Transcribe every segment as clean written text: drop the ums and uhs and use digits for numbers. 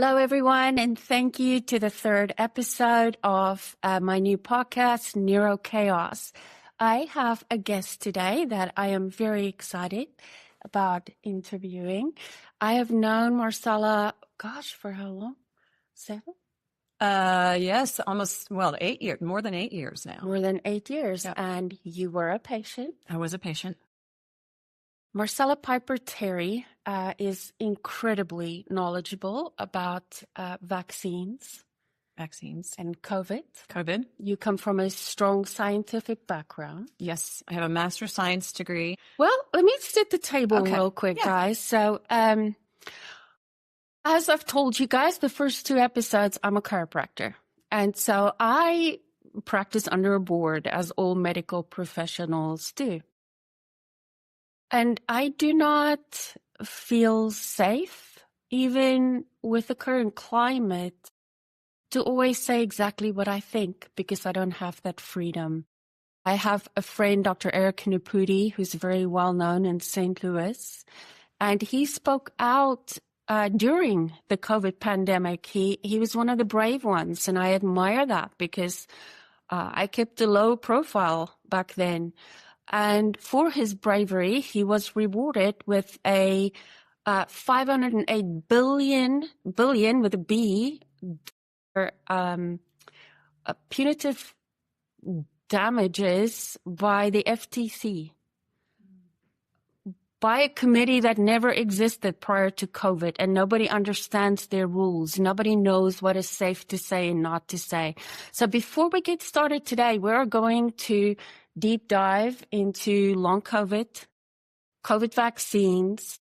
Hello, everyone, and thank you to the third episode of my new podcast, Neurochaos. I have a guest today that I am very excited about interviewing. I have known Marcella, for how long? 7? Yes, almost, 8 years, more than 8 years now. More than 8 years. Yep. And you were a patient. I was a patient. Marcella Piper-Terry is incredibly knowledgeable about vaccines and COVID. You come from a strong scientific background. Yes, I have a master's of science degree. Well, let me set the table real quick, guys. So, as I've told you guys, the first 2 episodes, I'm a chiropractor. And so I practice under a board, as all medical professionals do. And I do not feel safe, even with the current climate, to always say exactly what I think, because I don't have that freedom. I have a friend, Dr. Eric Naputi, who's very well known in St. Louis, and he spoke out during the COVID pandemic. He was one of the brave ones, and I admire that because I kept a low profile back then. And for his bravery, he was rewarded with a $508 billion with a B, punitive damages by the FTC, by a committee that never existed prior to COVID, and nobody understands their rules. Nobody knows what is safe to say and not to say. So before we get started today, we're going to deep dive into long COVID vaccines,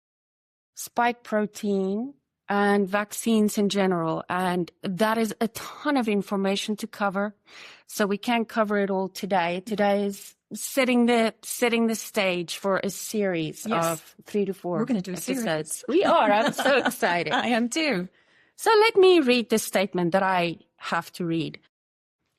spike protein, and vaccines in general. And that is a ton of information to cover. So we can't cover it all today. Today is setting the stage for a series of 3 to 4 We're going to do episodes. a series. We are. I'm so excited. I am too. So let me read the statement that I have to read.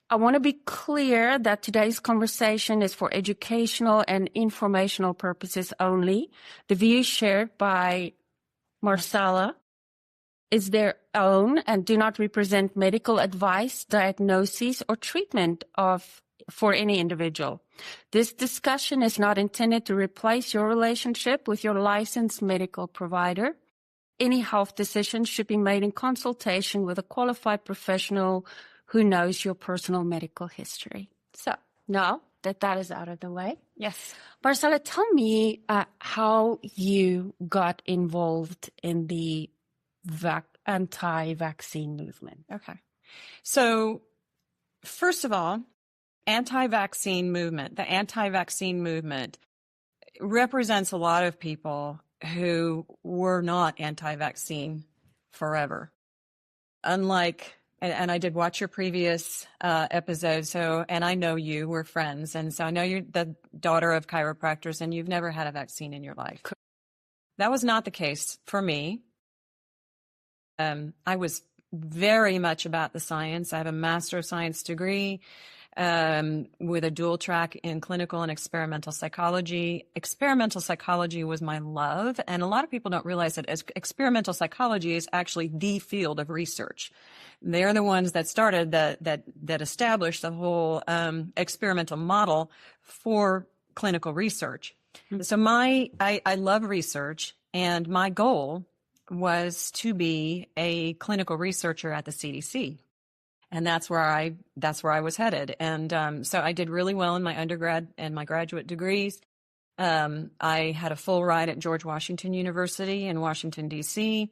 I want to be clear that today's conversation is for educational and informational purposes only. The views shared by Marcella is their own and do not represent medical advice, diagnosis, or treatment for any individual. This discussion is not intended to replace your relationship with your licensed medical provider. Any health decision should be made in consultation with a qualified professional who knows your personal medical history. So now that is out of the way. Yes. Marcella, tell me how you got involved in the anti-vaccine movement. Okay. So first of all, the anti-vaccine movement represents a lot of people who were not anti-vaccine forever. Unlike, and I did watch your previous episode, and I know you, we're friends, and so I know you're the daughter of chiropractors and you've never had a vaccine in your life. That was not the case for me. I was very much about the science. I have a Master of Science degree with a dual track in clinical and experimental psychology. Experimental psychology was my love, and a lot of people don't realize that experimental psychology is actually the field of research. They're the ones that started that established the whole experimental model for clinical research. Mm-hmm. So I love research, and my goal was to be a clinical researcher at the CDC. And that's where I was headed. And so I did really well in my undergrad and my graduate degrees. I had a full ride at George Washington University in Washington, D.C.,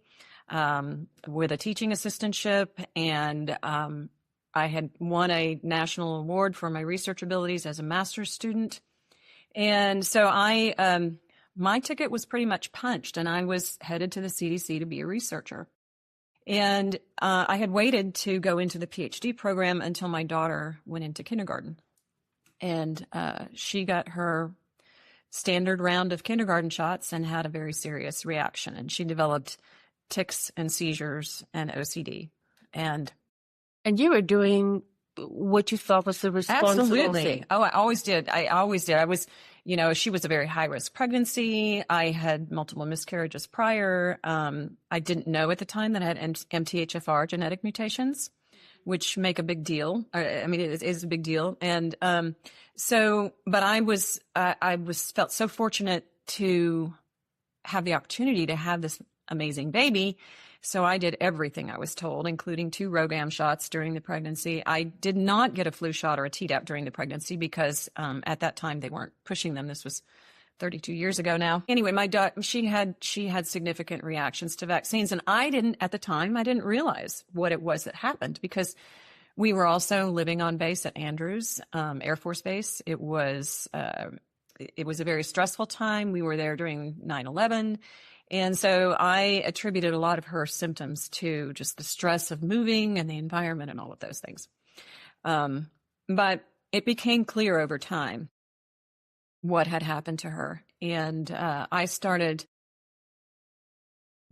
with a teaching assistantship. And I had won a national award for my research abilities as a master's student. And so my ticket was pretty much punched, and I was headed to the CDC to be a researcher. And I had waited to go into the PhD program until my daughter went into kindergarten. And she got her standard round of kindergarten shots and had a very serious reaction. And she developed tics and seizures and OCD. And you were doing what you thought was the responsible absolutely thing. Oh, I always did. I was, she was a very high risk pregnancy. I had multiple miscarriages prior. I didn't know at the time that I had MTHFR genetic mutations, which make a big deal. I mean, it is a big deal. And but I felt so fortunate to have the opportunity to have this amazing baby. So I did everything I was told, including 2 Rogam shots during the pregnancy. I did not get a flu shot or a Tdap during the pregnancy because at that time they weren't pushing them. This was 32 years ago now. Anyway, my daughter, she had significant reactions to vaccines, and I didn't realize what it was that happened because we were also living on base at Andrews Air Force Base. It was a very stressful time. We were there during 9/11. And so I attributed a lot of her symptoms to just the stress of moving and the environment and all of those things. But it became clear over time what had happened to her. And I started,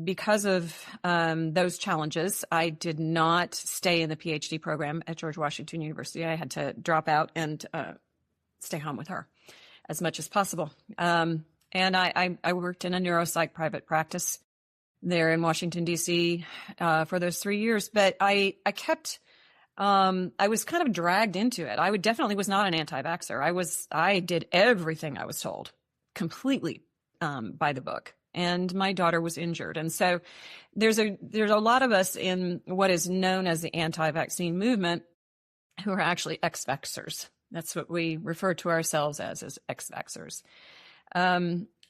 because of those challenges, I did not stay in the PhD program at George Washington University. I had to drop out and stay home with her as much as possible. And I worked in a neuropsych private practice there in Washington, D.C. For those 3 years. But I was kind of dragged into it. I definitely was not an anti-vaxxer. I did everything I was told completely by the book. And my daughter was injured. And so there's a lot of us in what is known as the anti-vaccine movement who are actually ex-vaxxers. That's what we refer to ourselves as ex-vaxxers.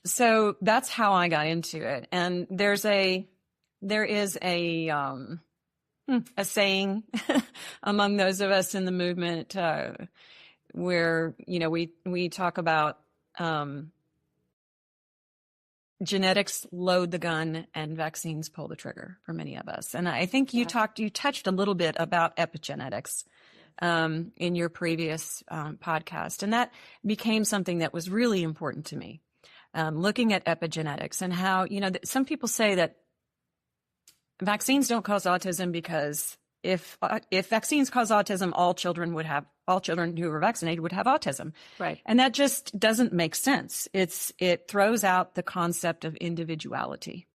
So that's how I got into it. And there is a saying among those of us in the movement, where, we talk about, genetics load the gun and vaccines pull the trigger for many of us. And I think you touched a little bit about epigenetics in your previous podcast. And that became something that was really important to me, looking at epigenetics and how, some people say that vaccines don't cause autism because if vaccines cause autism, all children who are vaccinated would have autism. Right. And that just doesn't make sense. It throws out the concept of individuality.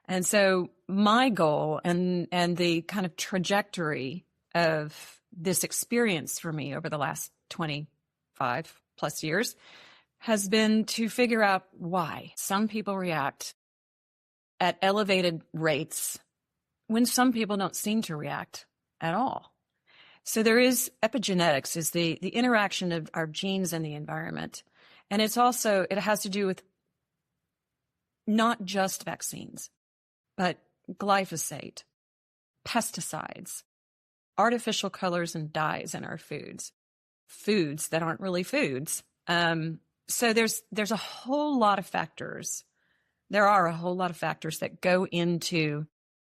And so my goal and the kind of trajectory of this experience for me over the last 25 plus years has been to figure out why some people react at elevated rates when some people don't seem to react at all. So there is epigenetics, is the interaction of our genes and the environment. And it has to do with not just vaccines, but glyphosate, pesticides, artificial colors and dyes in our foods that aren't really foods. So there's a whole lot of factors. There are a whole lot of factors that go into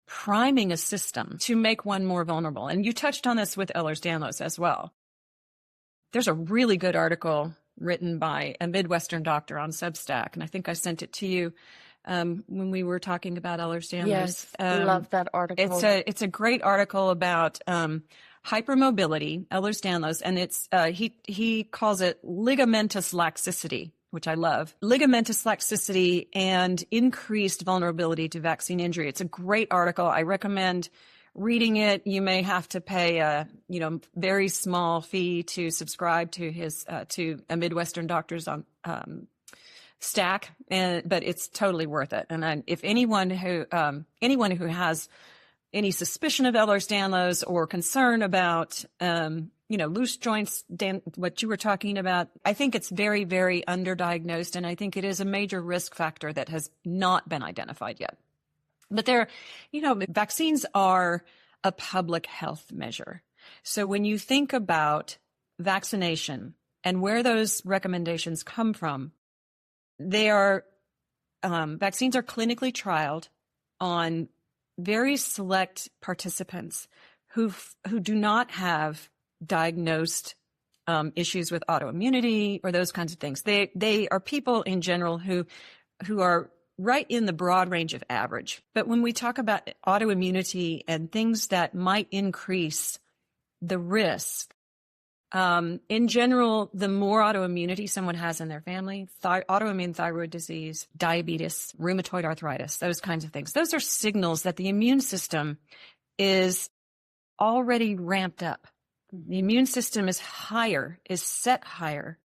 priming a system to make one more vulnerable. And you touched on this with Ehlers-Danlos as well. There's a really good article written by a Midwestern doctor on Substack, and I think I sent it to you when we were talking about Ehlers-Danlos. Yes, I love that article. It's a great article about hypermobility, Ehlers-Danlos, and he calls it ligamentous laxicity, which I love. Ligamentous laxicity and increased vulnerability to vaccine injury. It's a great article. I recommend reading it. You may have to pay a very small fee to subscribe to his to a Midwestern doctor's on stack, but it's totally worth it. And if anyone who has any suspicion of Ehlers-Danlos or concern about loose joints, Dan, what you were talking about, I think it's very, very underdiagnosed, and I think it is a major risk factor that has not been identified yet. But vaccines are a public health measure. So when you think about vaccination and where those recommendations come from, vaccines are clinically trialed on very select participants who do not have diagnosed issues with autoimmunity or those kinds of things. They are people in general who are right in the broad range of average. But when we talk about autoimmunity and things that might increase the risk In general, the more autoimmunity someone has in their family, autoimmune thyroid disease, diabetes, rheumatoid arthritis, those kinds of things, those are signals that the immune system is already ramped up. The immune system is set higher,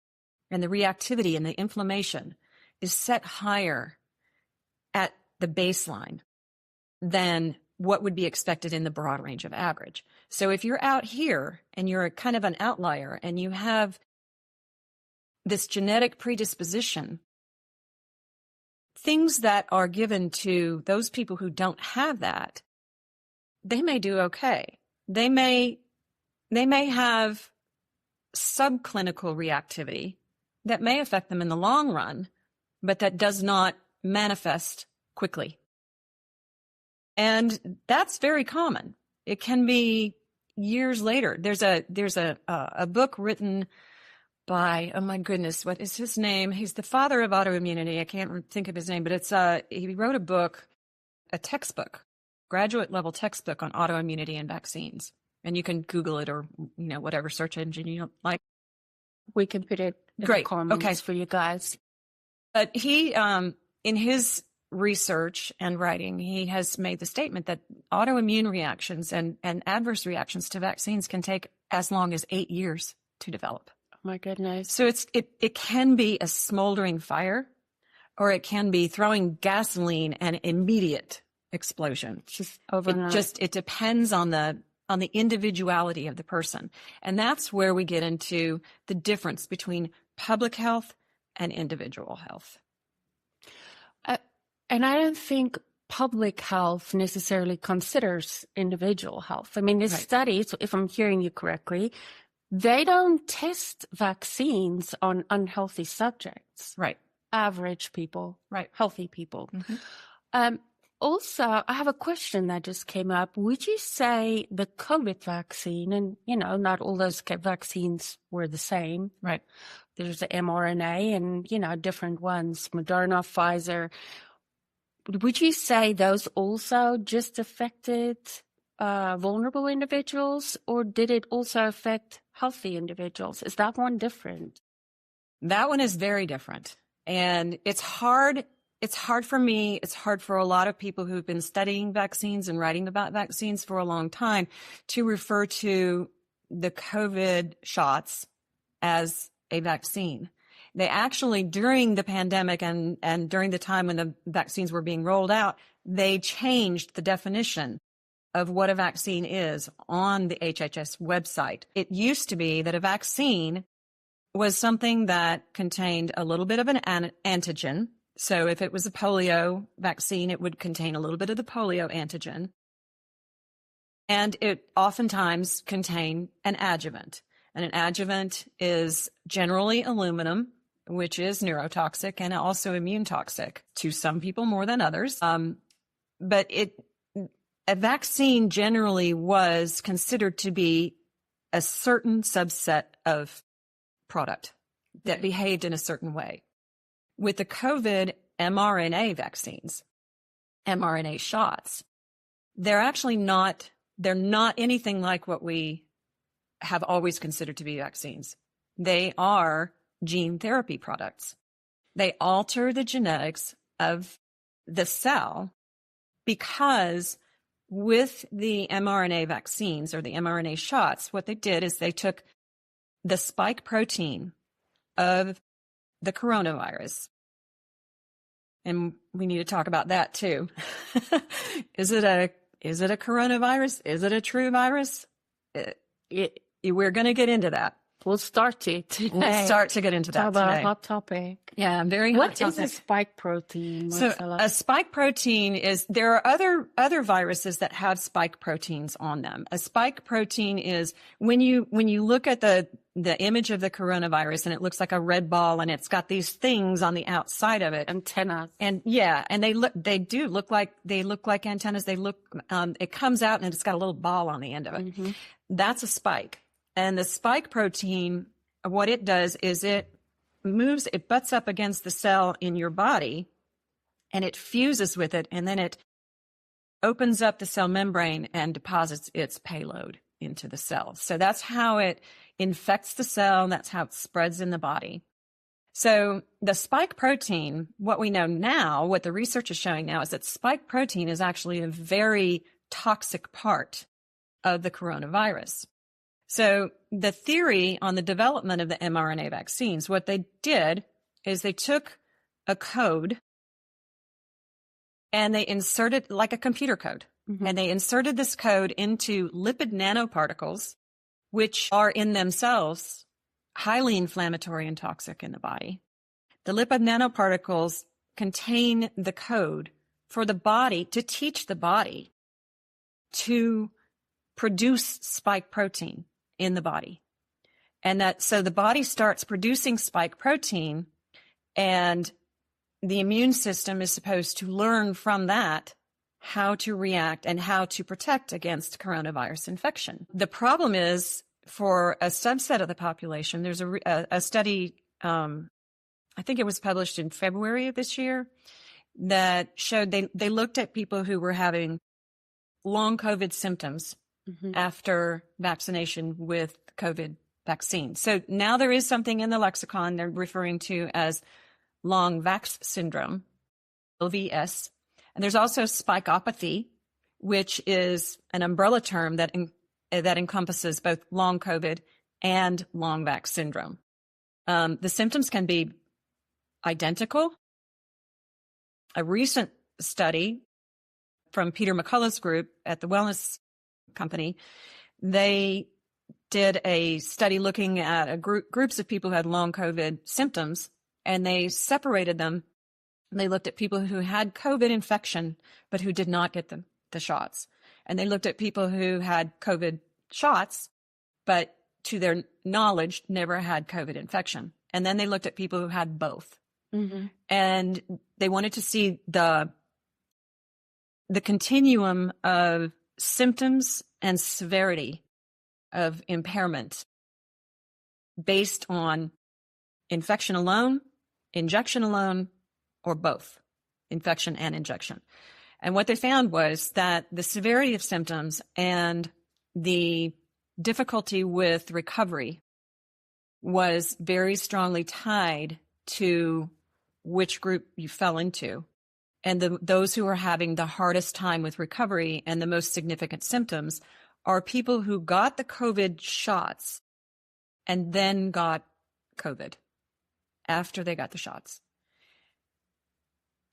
and the reactivity and the inflammation is set higher at the baseline than what would be expected in the broad range of average. So if you're out here and you're kind of an outlier and you have this genetic predisposition, things that are given to those people who don't have that, they may do okay. They may have subclinical reactivity that may affect them in the long run, but that does not manifest quickly. And that's very common. It can be years later. There's a book written by, oh my goodness, what is his name? He's the father of autoimmunity. I can't think of his name, but he wrote a book, a textbook, graduate level textbook on autoimmunity and vaccines. And you can Google it or, whatever search engine you like. We can put it in the comments for you guys. But he, in his research and writing, he has made the statement that autoimmune reactions and adverse reactions to vaccines can take as long as 8 years to develop. Oh my goodness. So it can be a smoldering fire, or it can be throwing gasoline and immediate explosion. Just overnight. It depends on the individuality of the person. And that's where we get into the difference between public health and individual health. And I don't think public health necessarily considers individual health. I mean, these studies, if I'm hearing you correctly, they don't test vaccines on unhealthy subjects. Right. Average people. Right. Healthy people. Mm-hmm. Also, I have a question that just came up. Would you say the COVID vaccine, and, not all those vaccines were the same. Right. There's the mRNA and, different ones, Moderna, Pfizer. Would you say those also just affected vulnerable individuals, or did it also affect healthy individuals? Is that one different? That one is very different. And it's hard. It's hard for me. It's hard for a lot of people who've been studying vaccines and writing about vaccines for a long time to refer to the COVID shots as a vaccine. They actually, during the pandemic and during the time when the vaccines were being rolled out, they changed the definition of what a vaccine is on the HHS website. It used to be that a vaccine was something that contained a little bit of an antigen. So if it was a polio vaccine, it would contain a little bit of the polio antigen. And it oftentimes contained an adjuvant. And an adjuvant is generally aluminum, which is neurotoxic and also immune toxic to some people more than others. But a vaccine generally was considered to be a certain subset of product that behaved in a certain way. With the COVID mRNA vaccines, mRNA shots, they're not anything like what we have always considered to be vaccines. They are gene therapy products. They alter the genetics of the cell, because with the mRNA vaccines or the mRNA shots, what they did is they took the spike protein of the coronavirus. And we need to talk about that too. Is it a coronavirus? Is it a true virus? We're going to get into that. We'll start to today. We'll start to get into that about today. A hot topic. Yeah, very hot What topic. is a spike protein, Marcella? So a spike protein is, there are other viruses that have spike proteins on them. A spike protein is when you look at the image of the coronavirus and it looks like a red ball and it's got these things on the outside of it. Antennas. And yeah, and they look like antennas. It comes out and it's got a little ball on the end of it. Mm-hmm. That's a spike. And the spike protein, what it does is it butts up against the cell in your body and it fuses with it, and then it opens up the cell membrane and deposits its payload into the cell. So that's how it infects the cell, and that's how it spreads in the body. So the spike protein, what we know now, what the research is showing now, is that spike protein is actually a very toxic part of the coronavirus. So the theory on the development of the mRNA vaccines, what they did is they took a code and they inserted, like a computer code, and they inserted this code into lipid nanoparticles, which are in themselves highly inflammatory and toxic in the body. The lipid nanoparticles contain the code for the body to teach the body to produce spike protein in the body. And so the body starts producing spike protein, and the immune system is supposed to learn from that how to react and how to protect against coronavirus infection. The problem is, for a subset of the population, there's a study, I think it was published in February of this year, that showed they looked at people who were having long COVID symptoms after vaccination with COVID vaccine. So now there is something in the lexicon they're referring to as long vax syndrome, LVS. And there's also spikeopathy, which is an umbrella term that encompasses both long COVID and long vax syndrome. The symptoms can be identical. A recent study from Peter McCullough's group at the Wellness Company, they did a study looking at groups of people who had long COVID symptoms, and they separated them. They looked at people who had COVID infection, but who did not get the shots. And they looked at people who had COVID shots, but to their knowledge, never had COVID infection. And then they looked at people who had both. And they wanted to see the continuum of symptoms and severity of impairment based on infection alone, injection alone, or both, infection and injection. And what they found was that the severity of symptoms and the difficulty with recovery was very strongly tied to which group you fell into. And those who are having the hardest time with recovery and the most significant symptoms are people who got the COVID shots and then got COVID after they got the shots.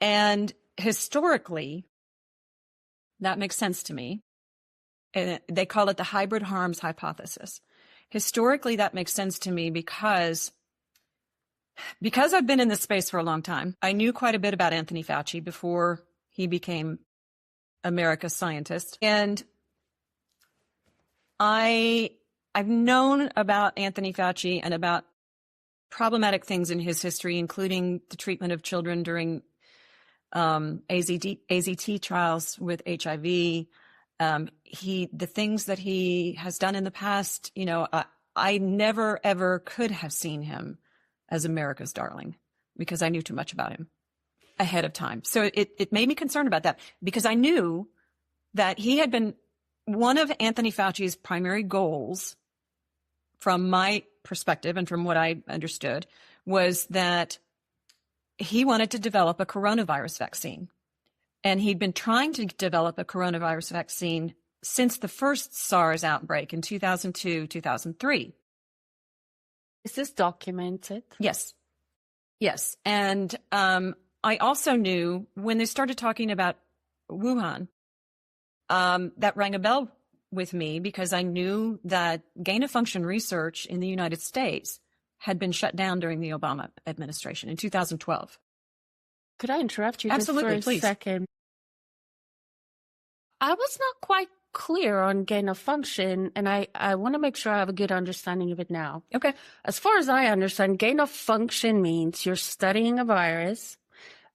And historically, that makes sense to me. And they call it the hybrid harms hypothesis. Historically, that makes sense to me because I've been in this space for a long time. I knew quite a bit about Anthony Fauci before he became America's scientist. And I've known about Anthony Fauci and about problematic things in his history, including the treatment of children during AZT trials with HIV. The things that he has done in the past, I never, ever could have seen him as America's darling because I knew too much about him ahead of time. So it made me concerned about that because I knew that he had been one of Anthony Fauci's primary goals, from my perspective and from what I understood, was that he wanted to develop a coronavirus vaccine. And he'd been trying to develop a coronavirus vaccine since the first SARS outbreak in 2002, 2003. Is this documented? Yes. Yes. And I also knew when they started talking about Wuhan, that rang a bell with me because I knew that gain-of-function research in the United States had been shut down during the Obama administration in 2012. Could I interrupt you Absolutely, just for a please. second? I was not quite clear on gain of function, and I want to make sure I have a good understanding of it now. Okay. As far as I understand, gain of function means you're studying a virus,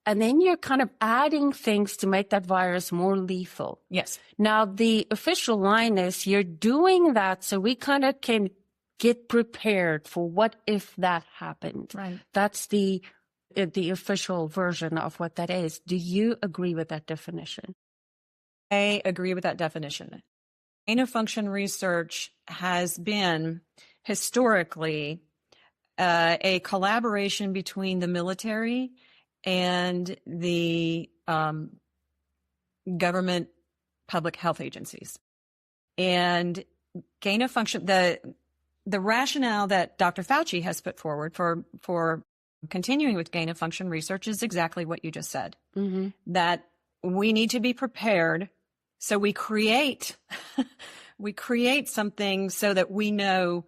and then you're kind of adding things to make that virus more lethal. Yes. Now, the official line is you're doing that so we kind of can get prepared for what if that happened. Right. That's the official version of what that is. Do you agree with that definition? I agree with that definition. Gain of function research has been historically a collaboration between the military and the government public health agencies. And gain of function, the rationale that Dr. Fauci has put forward for continuing with gain of function research is exactly what you just said, that we need to be prepared. So we create something so that we know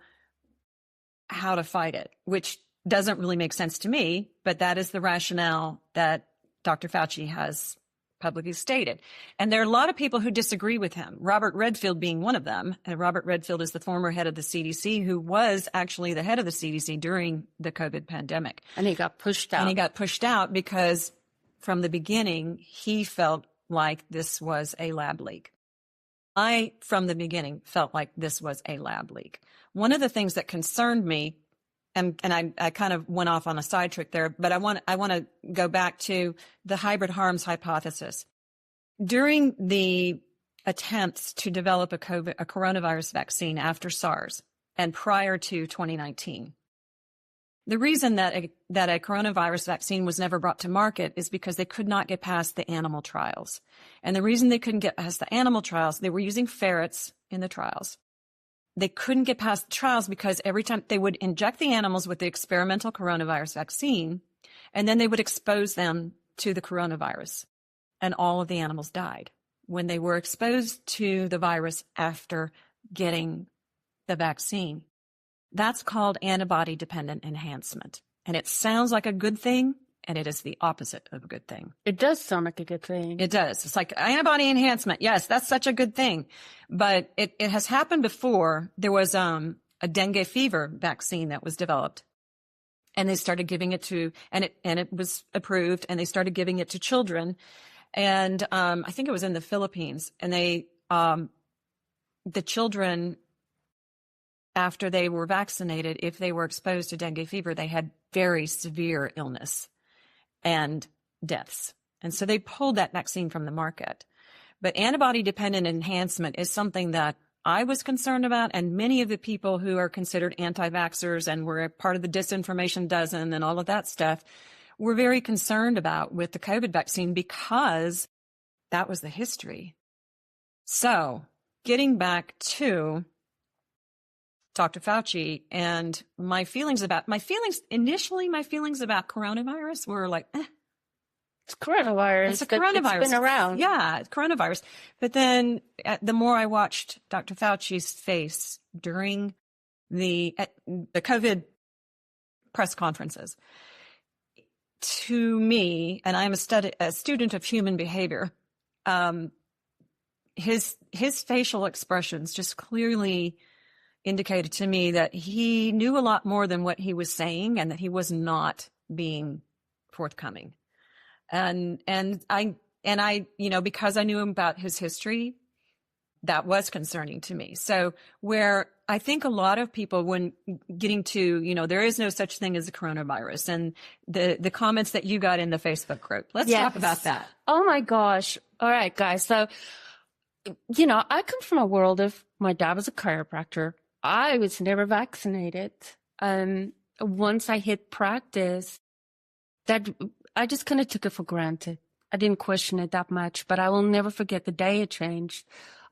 how to fight it, which doesn't really make sense to me, but that is the rationale that Dr. Fauci has publicly stated. And there are a lot of people who disagree with him, Robert Redfield being one of them. And Robert Redfield is the former head of the CDC, who was actually the head of the CDC during the COVID pandemic. And he got pushed out. And he got pushed out because from the beginning, he felt like this was a lab leak. I, from the beginning, felt like this was a lab leak. One of the things that concerned me, and I kind of went off on a side trick there, but I want to go back to the hybrid harms hypothesis. During the attempts to develop a coronavirus vaccine after SARS and prior to 2019, the reason that a coronavirus vaccine was never brought to market is because they could not get past the animal trials. And the reason they couldn't get past the animal trials, they were using ferrets in the trials. They couldn't get past the trials because every time they would inject the animals with the experimental coronavirus vaccine, and then they would expose them to the coronavirus, and all of the animals died when they were exposed to the virus after getting the vaccine. That's called antibody-dependent enhancement. And it sounds like a good thing, and it is the opposite of a good thing. It does sound like a good thing. It does. It's like antibody enhancement. Yes, that's such a good thing. But it has happened before. There was a dengue fever vaccine that was developed. And they started giving it to, and it was approved, and they started giving it to children. And I think it was in the Philippines. And the children, after they were vaccinated, if they were exposed to dengue fever, they had very severe illness and deaths. And so they pulled that vaccine from the market. But antibody-dependent enhancement is something that I was concerned about, and many of the people who are considered anti-vaxxers and were a part of the disinformation dozen and all of that stuff were very concerned about with the COVID vaccine because that was the history. So getting back to Dr. Fauci and my feelings about coronavirus were like, It's coronavirus. It's a coronavirus. It's been around. Yeah, it's coronavirus. But then the more I watched Dr. Fauci's face during the COVID press conferences, to me, and I'm a student of human behavior, his facial expressions just clearly indicated to me that he knew a lot more than what he was saying, and that he was not being forthcoming. And I, because I knew about his history, that was concerning to me. So where I think a lot of people, when getting to, there is no such thing as a coronavirus, and the comments that you got in the Facebook group, let's talk about that. Oh my gosh. All right, guys. So, I come from a world of, my dad was a chiropractor. I was never vaccinated. Once I hit practice, that I just kind of took it for granted. I didn't question it that much, but I will never forget the day it changed.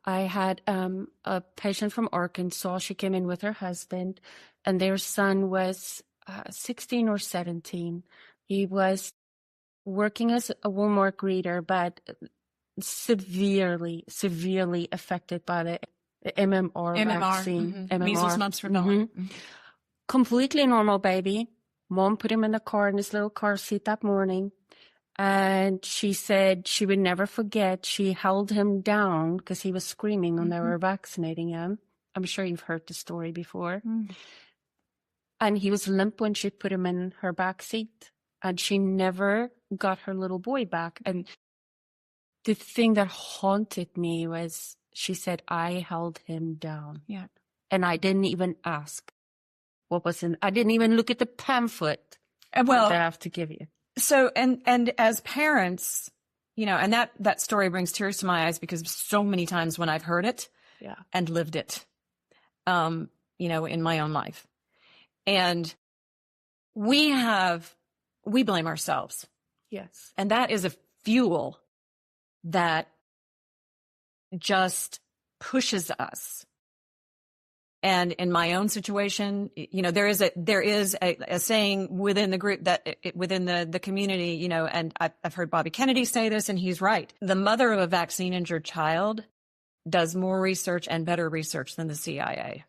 I had a patient from Arkansas. She came in with her husband, and their son was 16 or 17. He was working as a Walmart greeter, but severely affected by the MMR vaccine. MMR. Measles, mumps, rubella. Completely normal baby. Mom put him in the car, in his little car seat that morning. And she said she would never forget. She held him down because he was screaming when they were vaccinating him. I'm sure you've heard the story before. And he was limp when she put him in her back seat. And she never got her little boy back. And the thing that haunted me was, she said, I held him down. Yeah. And I didn't even ask what was in. I didn't even look at the pamphlet. Well, that I have to give you. So, and as parents, and that story brings tears to my eyes, because so many times when I've heard it and lived it, in my own life. And we blame ourselves. Yes. And that is a fuel that just pushes us. And in my own situation, there is a saying within the group within the community, and I've heard Bobby Kennedy say this, and he's right. The mother of a vaccine injured child does more research and better research than the CIA.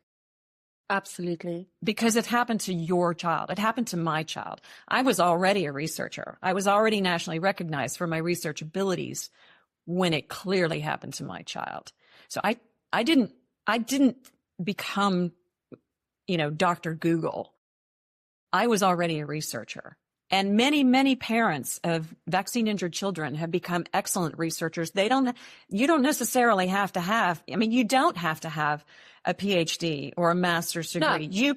Absolutely. Because it happened to your child. It happened to my child. I was already a researcher. I was already nationally recognized for my research abilities when it clearly happened to my child. So I didn't become, Dr. Google. I was already a researcher. And many, many parents of vaccine injured children have become excellent researchers. You don't necessarily have to have, you don't have to have a PhD or a master's degree. No.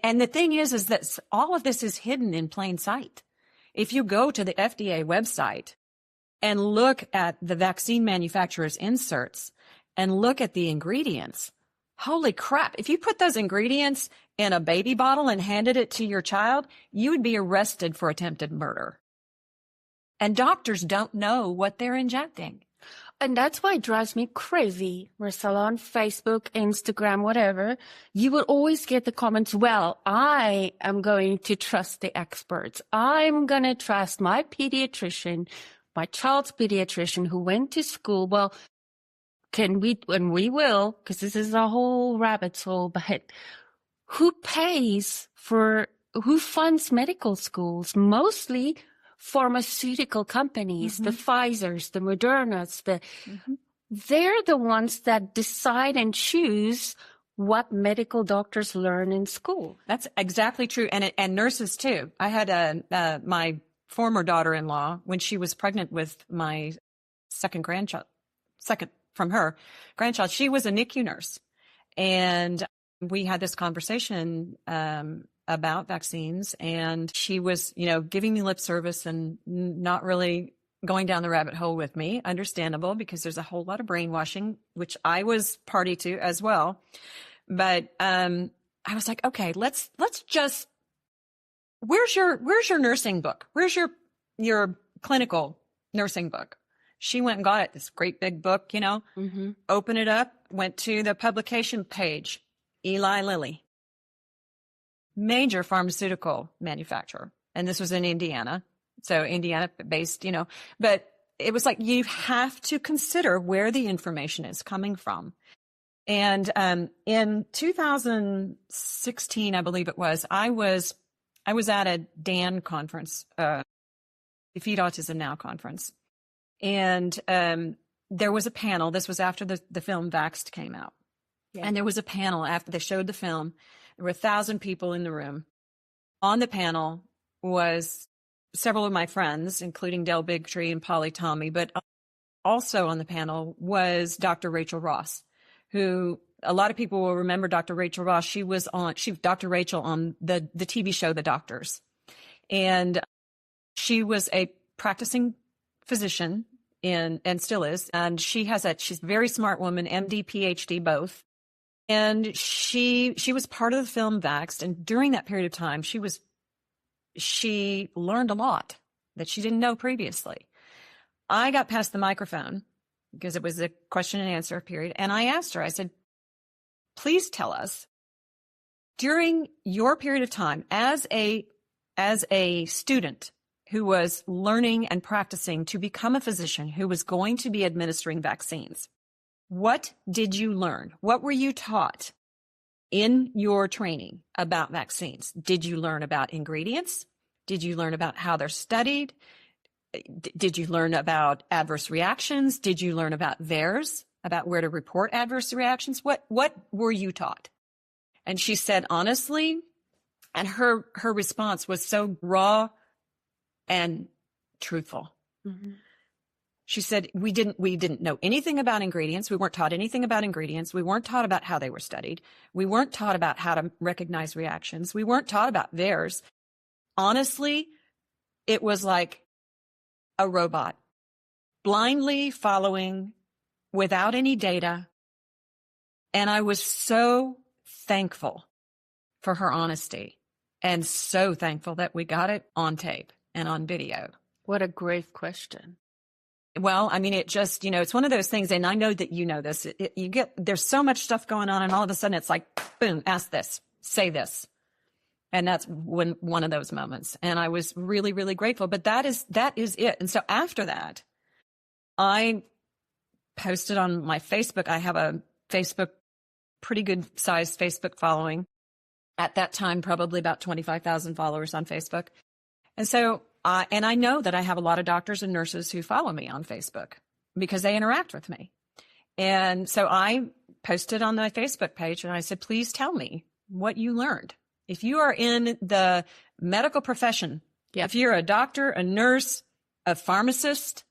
And the thing is that all of this is hidden in plain sight. If you go to the FDA website and look at the vaccine manufacturer's inserts and look at the ingredients, holy crap. If you put those ingredients in a baby bottle and handed it to your child, you would be arrested for attempted murder. And doctors don't know what they're injecting. And that's why it drives me crazy, Marcella, on Facebook, Instagram, whatever. You will always get the comments, well, I am going to trust the experts. I'm going to trust my pediatrician, my child's pediatrician who went to school. Well, and we will, because this is a whole rabbit hole, but who funds medical schools? Mostly pharmaceutical companies, the Pfizers, the Modernas, they're the ones that decide and choose what medical doctors learn in school. That's exactly true. And nurses too. I had my former daughter-in-law, when she was pregnant with my second from her grandchild, she was a NICU nurse. And we had this conversation about vaccines, and she was, giving me lip service and not really going down the rabbit hole with me. Understandable, because there's a whole lot of brainwashing, which I was party to as well. But I was like, okay, let's just, where's your nursing book? Where's your clinical nursing book? She went and got it, this great big book, open it up, went to the publication page, Eli Lilly, major pharmaceutical manufacturer. And this was in Indiana. So Indiana based, but it was like, you have to consider where the information is coming from. And in 2016, I believe it was, I was at a DAN conference, Defeat Autism Now conference. And there was a panel. This was after the film Vaxxed came out. Yeah. And there was a panel after they showed the film. There were 1,000 people in the room. On the panel was several of my friends, including Del Bigtree and Polly Tommy, but also on the panel was Dr. Rachel Ross, who a lot of people will remember Dr. Rachel Ross. She was Dr. Rachel on the TV show The Doctors. And she was a practicing physician and still is. And she's a very smart woman, MD, PhD, both. And she was part of the film Vaxxed. And during that period of time, she learned a lot that she didn't know previously. I got past the microphone because it was a question and answer period. And I asked her, I said, please tell us, during your period of time as a student who was learning and practicing to become a physician who was going to be administering vaccines, what did you learn? What were you taught in your training about vaccines? Did you learn about ingredients? Did you learn about how they're studied? Did you learn about adverse reactions? Did you learn about VAERS, about where to report adverse reactions? What were you taught? And she said, honestly, and her response was so raw and truthful. Mm-hmm. She said, we didn't know anything about ingredients. We weren't taught anything about ingredients. We weren't taught about how they were studied. We weren't taught about how to recognize reactions. We weren't taught about VAERS. Honestly, it was like a robot, blindly following without any data. And I was so thankful for her honesty, and so thankful that we got it on tape and on video. What a great question. Well, I mean, it just, it's one of those things, and I know that you know this. There's so much stuff going on, and all of a sudden it's like, boom, ask this, say this. And that's one of those moments. And I was really, really grateful. But that is it. And so after that, I posted on my Facebook. I have a pretty good sized Facebook following. At that time, probably about 25,000 followers on Facebook. And so, and I know that I have a lot of doctors and nurses who follow me on Facebook because they interact with me. And so I posted on my Facebook page and I said, please tell me what you learned. If you are in the medical profession, if you're a doctor, a nurse, a pharmacist,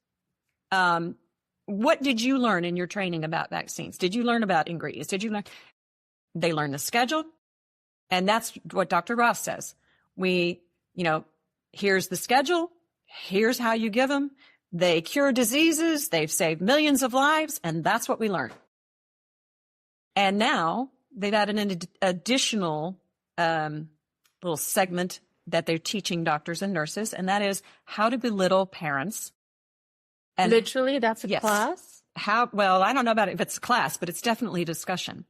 what did you learn in your training about vaccines? Did you learn about ingredients? They learn the schedule. And that's what Dr. Ross says. Here's the schedule. Here's how you give them. They cure diseases. They've saved millions of lives. And that's what we learn. And now they've added an additional little segment that they're teaching doctors and nurses, and that is how to belittle parents. And literally, that's a class? Well, I don't know about it if it's a class, but it's definitely a discussion.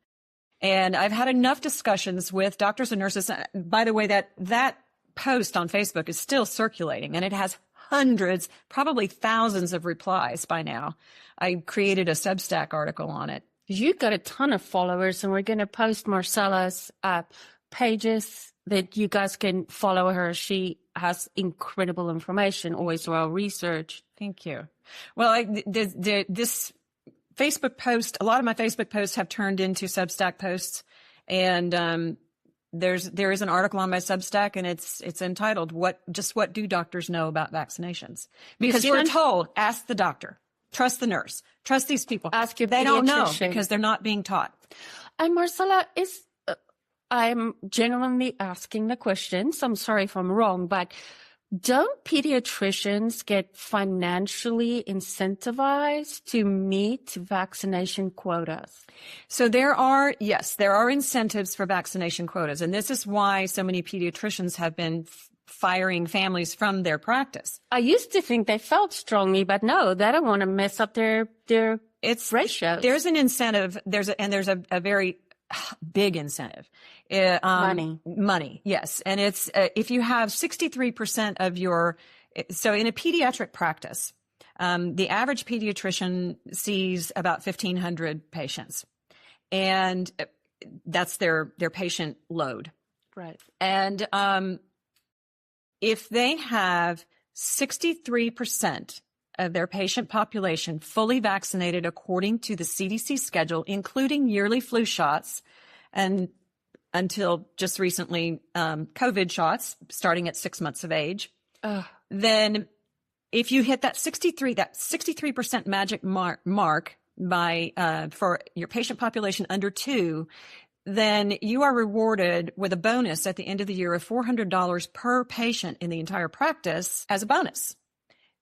And I've had enough discussions with doctors and nurses. By the way, that post on Facebook is still circulating, and it has hundreds, probably thousands of replies by now. I created a Substack article on it. You've got a ton of followers, and we're going to post Marcella's pages that you guys can follow her. She has incredible information, always well researched. Thank you. Well, this Facebook post, a lot of my Facebook posts have turned into Substack posts, and there is an article on my Substack, and it's entitled "What Do Doctors Know About Vaccinations?" Because we're told, ask the doctor, trust the nurse, trust these people. Ask your They don't know pediatrician. because they're not being taught. And Marcella, I'm genuinely asking the questions. I'm sorry if I'm wrong, but don't pediatricians get financially incentivized to meet vaccination quotas? So there are incentives for vaccination quotas. And this is why so many pediatricians have been firing families from their practice. I used to think they felt strongly, but no, they don't want to mess up their ratios. There's an incentive. There's a very big incentive. Money. Yes. And it's, if you have 63% of so in a pediatric practice, the average pediatrician sees about 1,500 patients, and that's their patient load. Right. And, if they have 63% of their patient population fully vaccinated according to the CDC schedule, including yearly flu shots, and until just recently, COVID shots starting at 6 months of age, then if you hit that 63% magic mark for your patient population under 2, then you are rewarded with a bonus at the end of the year of $400 per patient in the entire practice as a bonus.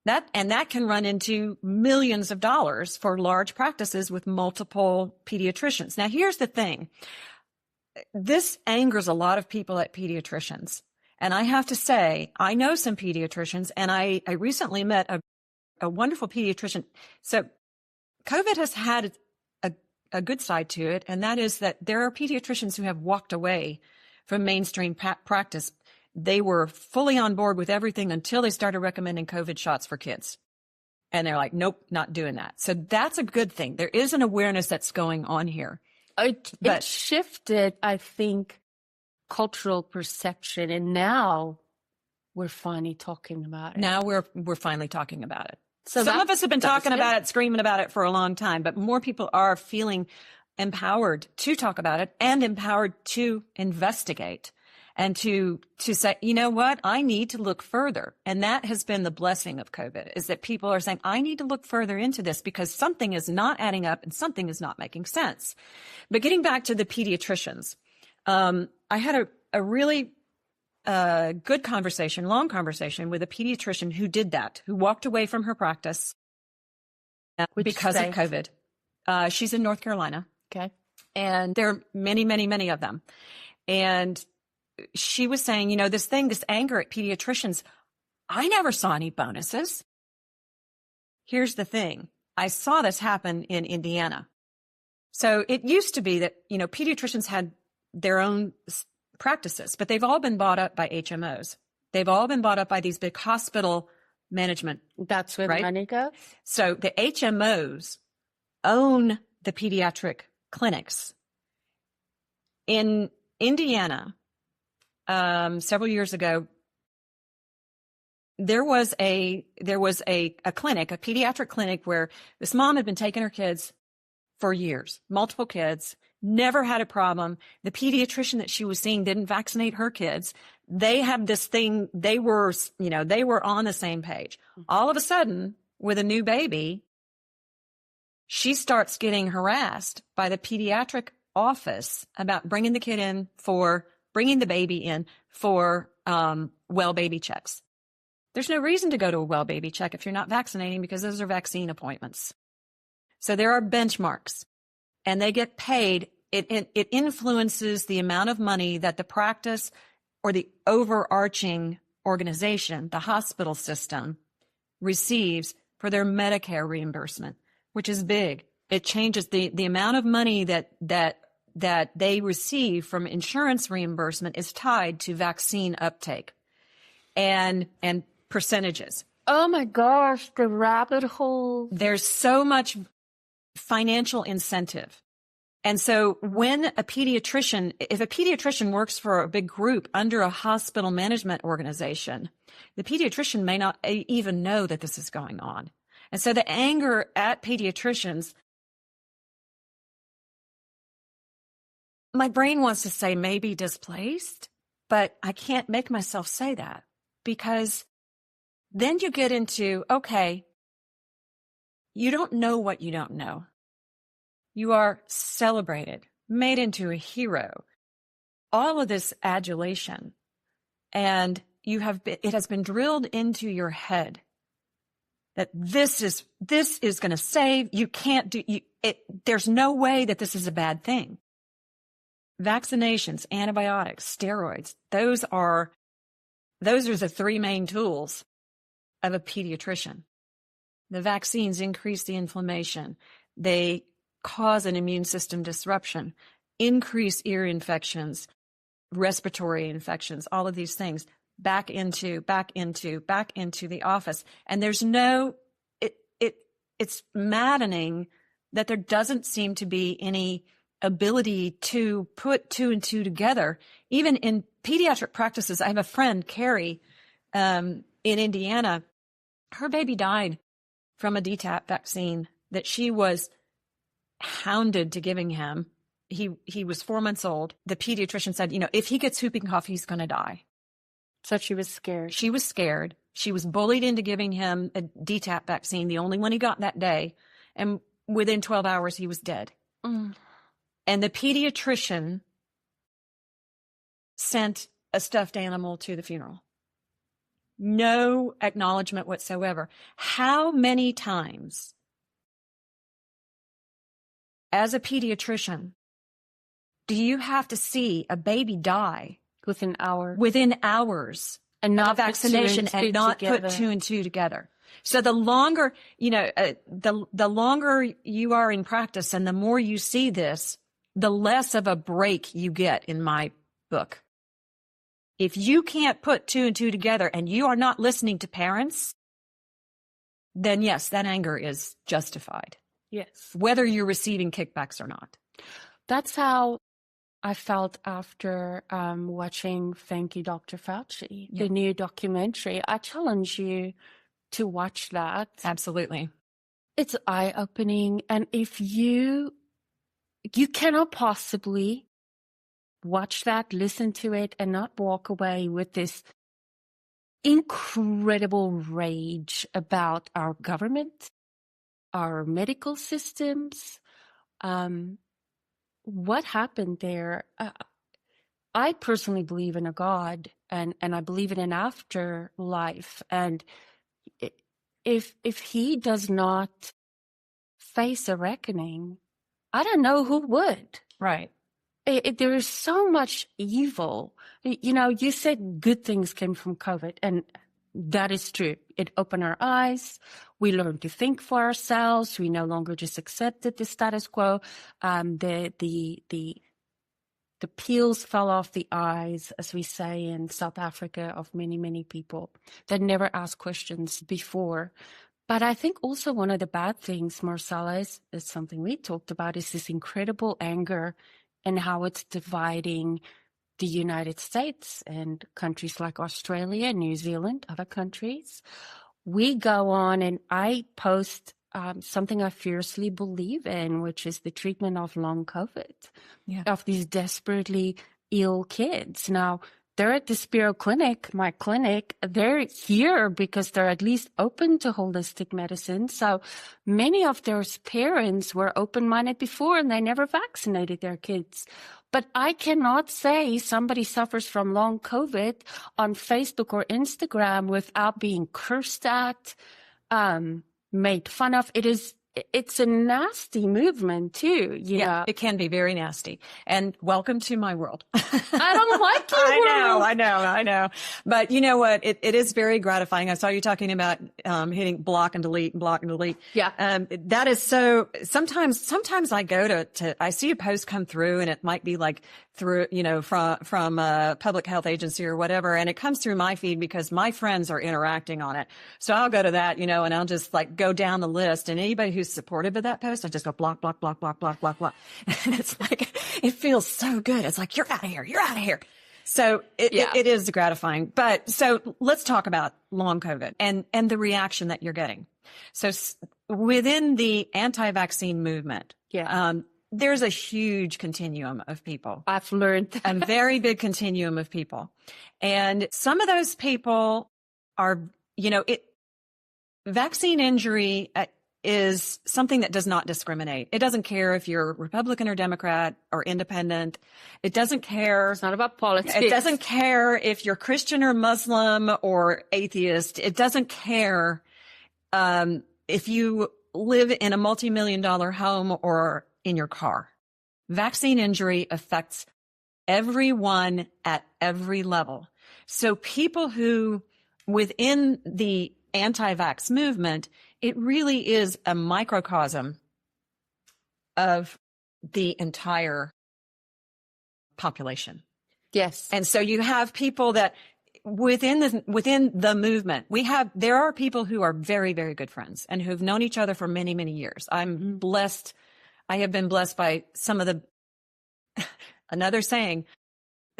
That can run into millions of dollars for large practices with multiple pediatricians. Now, here's the thing. This angers a lot of people at pediatricians. And I have to say, I know some pediatricians, and I recently met a wonderful pediatrician. So COVID has had a good side to it, and that is that there are pediatricians who have walked away from mainstream practice. They were fully on board with everything until they started recommending COVID shots for kids. And they're like, nope, not doing that. So that's a good thing. There is an awareness that's going on here. It shifted, I think, cultural perception, and now we're finally talking about it. Now we're finally talking about it. So some of us have been talking about it, screaming about it for a long time, but more people are feeling empowered to talk about it and empowered to investigate and to say, you know what, I need to look further. And that has been the blessing of COVID, is that people are saying, I need to look further into this because something is not adding up and something is not making sense. But getting back to the pediatricians, I had a really good conversation, long conversation with a pediatrician who did that, who walked away from her practice because of COVID. She's in North Carolina. Okay. And there are many, many, many of them. And she was saying, you know, this anger at pediatricians, I never saw any bonuses. Here's the thing. I saw this happen in Indiana. So it used to be that, you know, pediatricians had their own practices, but they've all been bought up by HMOs. They've all been bought up by these big hospital management. That's where right? the money goes? So the HMOs own the pediatric clinics. In Indiana, several years ago, there was a clinic, a pediatric clinic, where this mom had been taking her kids for years, multiple kids, never had a problem. The pediatrician that she was seeing didn't vaccinate her kids. They have this thing, they were on the same page. All of a sudden, with a new baby, she starts getting harassed by the pediatric office about bringing the baby in for well baby checks. There's no reason to go to a well baby check if you're not vaccinating, because those are vaccine appointments. So there are benchmarks, and they get paid. It influences the amount of money that the practice or the overarching organization, the hospital system, receives for their Medicare reimbursement, which is big. It changes the amount of money that they receive from insurance reimbursement is tied to vaccine uptake and percentages. Oh my gosh, the rabbit hole. There's so much financial incentive. And so when if a pediatrician works for a big group under a hospital management organization, the pediatrician may not even know that this is going on. And so the anger at pediatricians, my brain wants to say maybe displaced, but I can't make myself say that, because then you get into, okay, you don't know what you don't know. You are celebrated, made into a hero, all of this adulation, and it has been drilled into your head that this is going to save. You can't do it. There's no way that this is a bad thing. Vaccinations, antibiotics, steroids, those are the three main tools of a pediatrician. The vaccines increase the inflammation. They cause an immune system disruption, increase ear infections, respiratory infections, all of these things back into the office. And there's it's maddening that there doesn't seem to be any ability to put two and two together. Even in pediatric practices, I have a friend, Carrie, in Indiana. Her baby died from a DTaP vaccine that she was hounded to giving him. He was 4 months old. The pediatrician said, if he gets whooping cough, he's going to die. So she was scared. She was scared. She was bullied into giving him a DTaP vaccine, the only one he got that day. And within 12 hours, he was dead. Mm. And the pediatrician sent a stuffed animal to the funeral. No acknowledgement whatsoever. How many times, as a pediatrician, do you have to see a baby die within hours and not vaccination and not put two and two together? So the longer, the longer you are in practice and the more you see this, the less of a break you get, in my book. If you can't put two and two together and you are not listening to parents, then yes, that anger is justified. Yes. Whether you're receiving kickbacks or not. That's how I felt after watching Thank You, Dr. Fauci, the new documentary. I challenge you to watch that. Absolutely. It's eye-opening. And if you cannot possibly watch that, listen to it, and not walk away with this incredible rage about our government, our medical systems, what happened there. I personally believe in a God, and I believe in an afterlife. And if he does not face a reckoning, I don't know who would. Right. There is so much evil. You said good things came from COVID, and that is true. It opened our eyes. We learned to think for ourselves. We no longer just accepted the status quo. The peels fell off the eyes, as we say in South Africa, of many, many people that never asked questions before. But I think also one of the bad things, Marcella, is something we talked about, is this incredible anger and how it's dividing the United States and countries like Australia, New Zealand, other countries. We go on and I post something I fiercely believe in, which is the treatment of long COVID, of these desperately ill kids. Now, they're at the Spiro Clinic, my clinic. They're here because they're at least open to holistic medicine. So many of those parents were open-minded before and they never vaccinated their kids. But I cannot say somebody suffers from long COVID on Facebook or Instagram without being cursed at, made fun of. It's a nasty movement too, you know. It can be very nasty. And welcome to my world. I don't like your world. I know. But you know what? It is very gratifying. I saw you talking about hitting block and delete. Yeah. That is so. Sometimes I go to I see a post come through and it might be like through, from a public health agency or whatever. And it comes through my feed because my friends are interacting on it. So I'll go to that, and I'll just like go down the list, and anybody who's supportive of that post, I just go block. And it's like, it feels so good. It's like, you're out of here. So it is gratifying. But so let's talk about long COVID and the reaction that you're getting. So within the anti-vaccine movement, there's a huge continuum of people. I've learned that. A very big continuum of people. And some of those people are, vaccine injury is something that does not discriminate. It doesn't care if you're Republican or Democrat or independent. It doesn't care. It's not about politics. It doesn't care if you're Christian or Muslim or atheist. It doesn't care if you live in a multi-million-dollar home or in your car. Vaccine injury affects everyone at every level. So people who within the anti-vax movement, it really is a microcosm of the entire population. Yes. And so you have people that within the movement, there are people who are very, very good friends and who've known each other for many, many years. I'm blessed. I have been blessed by some of another saying,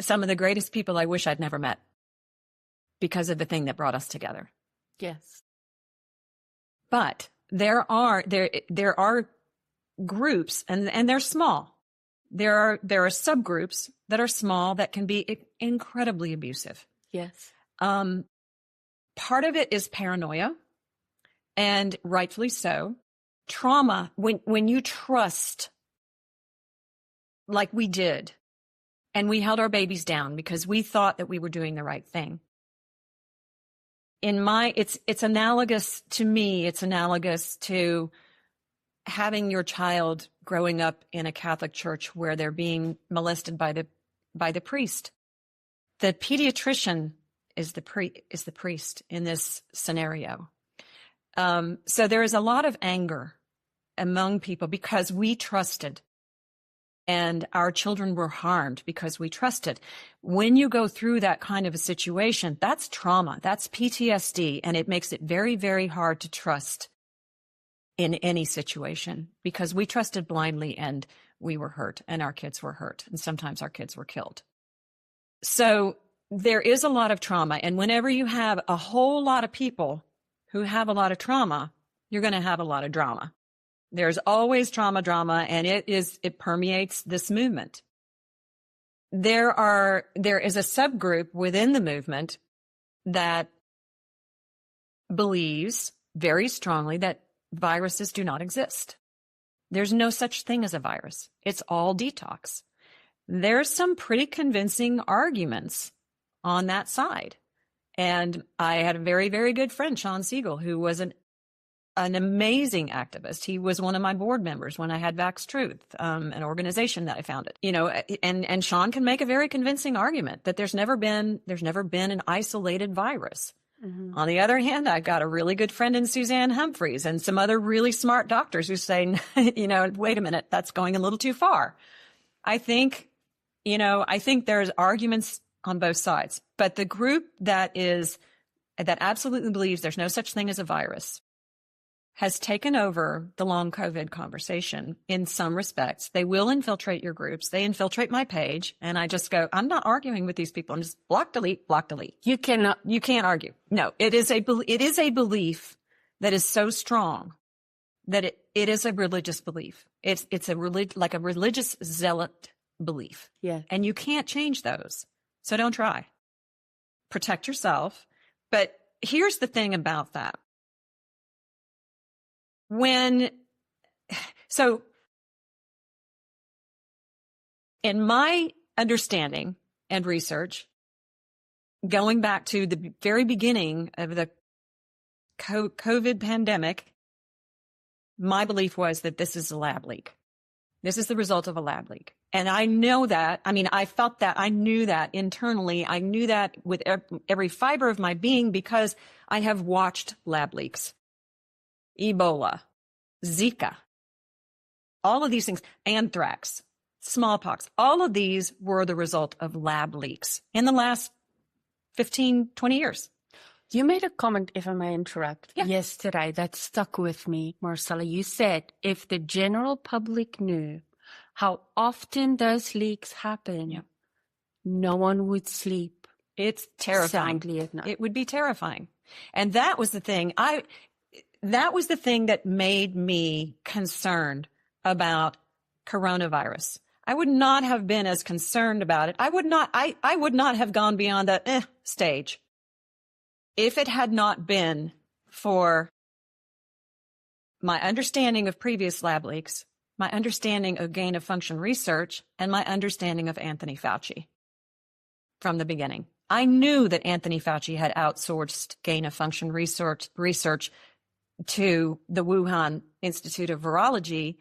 some of the greatest people I wish I'd never met because of the thing that brought us together. Yes. But there are groups and they're small. There are subgroups that are small that can be incredibly abusive. Yes. Part of it is paranoia, and rightfully so. Trauma, when you trust like we did, and we held our babies down because we thought that we were doing the right thing. It's analogous to me. It's analogous to having your child growing up in a Catholic church where they're being molested by the priest. The pediatrician is the priest in this scenario. So there is a lot of anger among people because we trusted, and our children were harmed because we trusted. When you go through that kind of a situation, that's trauma, that's PTSD, and it makes it very, very hard to trust in any situation because we trusted blindly and we were hurt and our kids were hurt, and sometimes our kids were killed. So there is a lot of trauma, and whenever you have a whole lot of people who have a lot of trauma, you're going to have a lot of drama. There's always drama, and it permeates this movement. There is a subgroup within the movement that believes very strongly that viruses do not exist. There's no such thing as a virus. It's all detox. There's some pretty convincing arguments on that side. And I had a very, very good friend, Sean Siegel, who was an amazing activist. He was one of my board members when I had Vax Truth, an organization that I founded. You know, and Sean can make a very convincing argument that there's never been an isolated virus. Mm-hmm. On the other hand, I've got a really good friend in Suzanne Humphreys and some other really smart doctors who say, you know, wait a minute, that's going a little too far. I think there's arguments on both sides, but the group that absolutely believes there's no such thing as a virus has taken over the long COVID conversation in some respects. They will infiltrate your groups. They infiltrate my page. And I just go, I'm not arguing with these people. I'm just block, delete. You can't argue. No, it is a belief that is so strong that it is a religious belief. It's like a religious zealot belief. Yeah. And you can't change those. So don't try. Protect yourself. But here's the thing about that. So in my understanding and research, going back to the very beginning of the COVID pandemic, my belief was that this is a lab leak. This is the result of a lab leak. And I know that. I mean, I felt that. I knew that internally. I knew that with every fiber of my being because I have watched lab leaks. Ebola, Zika, all of these things, anthrax, smallpox, all of these were the result of lab leaks in the last 15, 20 years. You made a comment, if I may interrupt, yeah. yesterday that stuck with me, Marcella. You said if the general public knew how often those leaks happen, yeah. no one would sleep. It's terrifying. Soundly at night. It would be terrifying. And that was the thing. That was the thing that made me concerned about coronavirus. I would not have been as concerned about it. I would not have gone beyond the stage if it had not been for my understanding of previous lab leaks, my understanding of gain of function research, and my understanding of Anthony Fauci from the beginning. I knew that Anthony Fauci had outsourced gain of function research to the Wuhan Institute of Virology.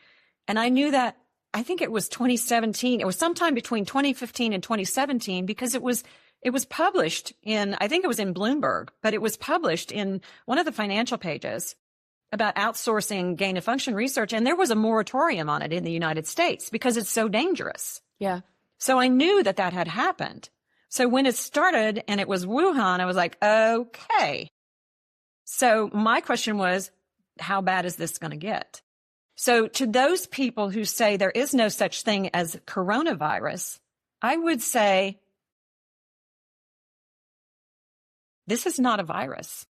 And I knew that, I think it was 2017. It was sometime between 2015 and 2017 because it was published in, I think it was in Bloomberg, but it was published in one of the financial pages about outsourcing gain of function research. And there was a moratorium on it in the United States because it's so dangerous. Yeah. So I knew that had happened. So when it started and it was Wuhan, I was like, okay. So my question was, how bad is this going to get? So to those people who say there is no such thing as coronavirus, I would say, this is not a virus.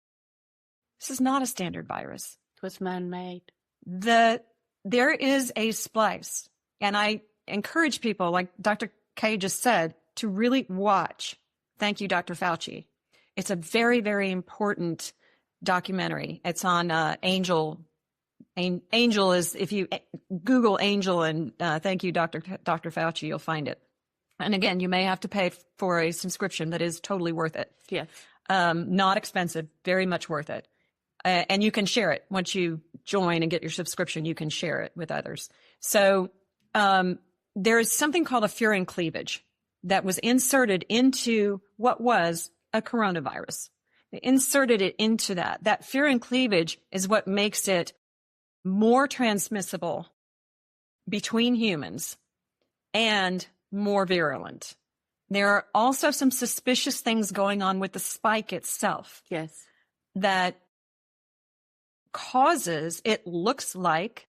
This is not a standard virus. It was man-made. There is a splice. And I encourage people, like Dr. K just said, to really watch. Thank you, Dr. Fauci. It's a very, very important documentary. It's on Angel. Angel is, if you Google Angel and thank you, Dr. Fauci, you'll find it. And again, you may have to pay for a subscription that is totally worth it. Yes. Not expensive, very much worth it. And you can share it. Once you join and get your subscription, you can share it with others. So there is something called a furin cleavage that was inserted into what was a coronavirus. They inserted it into that. That furin cleavage is what makes it more transmissible between humans and more virulent. There are also some suspicious things going on with the spike itself. Yes. That causes, it looks like,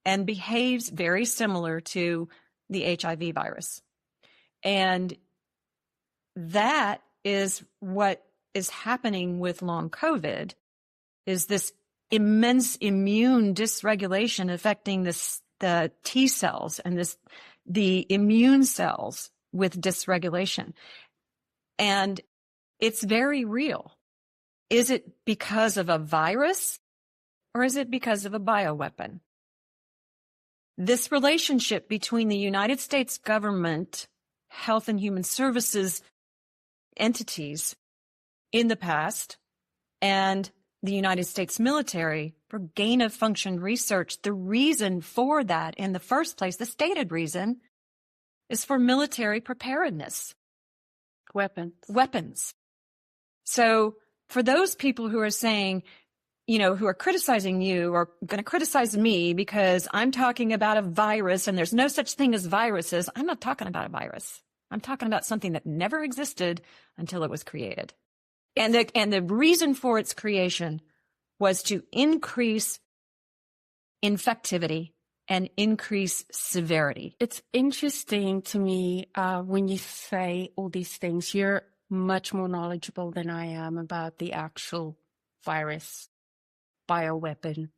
and behaves very similar to the HIV virus. And that is what is happening with long COVID, is this immense immune dysregulation affecting the T cells and the immune cells with dysregulation. And it's very real. Is it because of a virus or is it because of a bioweapon? This relationship between the United States government, Health and Human Services entities in the past, and the United States military for gain-of-function research. The reason for that in the first place, the stated reason, is for military preparedness. Weapons. So for those people who are saying, who are criticizing you or going to criticize me because I'm talking about a virus and there's no such thing as viruses, I'm not talking about a virus. I'm talking about something that never existed until it was created. And the reason for its creation was to increase infectivity and increase severity. It's interesting to me when you say all these things. You're much more knowledgeable than I am about the actual virus, bioweapon,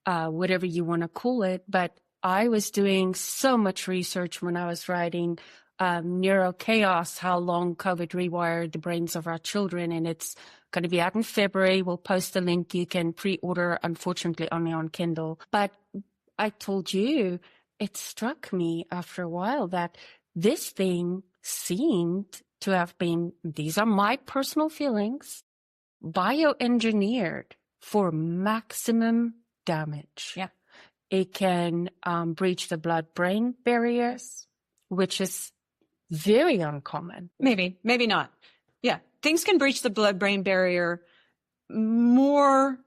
whatever you want to call it. But I was doing so much research when I was writing Neurochaos, how long COVID rewired the brains of our children. And it's going to be out in February. We'll post a link. You can pre-order, unfortunately, only on Kindle. But I told you, it struck me after a while that this thing seemed to have been, these are my personal feelings, bioengineered for maximum damage. Yeah. It can breach the blood-brain barrier, which is very uncommon. Maybe not. Yeah. Things can breach the blood-brain barrier more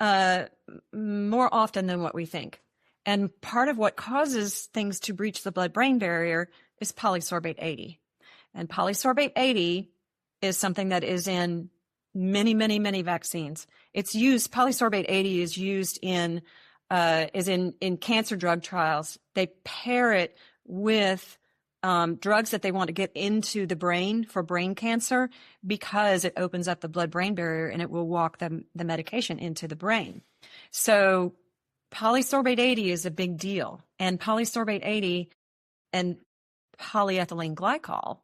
often than what we think. And part of what causes things to breach the blood-brain barrier is polysorbate 80. And polysorbate 80 is something that is in many, many, many vaccines. Polysorbate 80 is used in cancer drug trials. They pair it with drugs that they want to get into the brain for brain cancer because it opens up the blood-brain barrier and it will walk the medication into the brain. So polysorbate 80 is a big deal. And polysorbate 80 and polyethylene glycol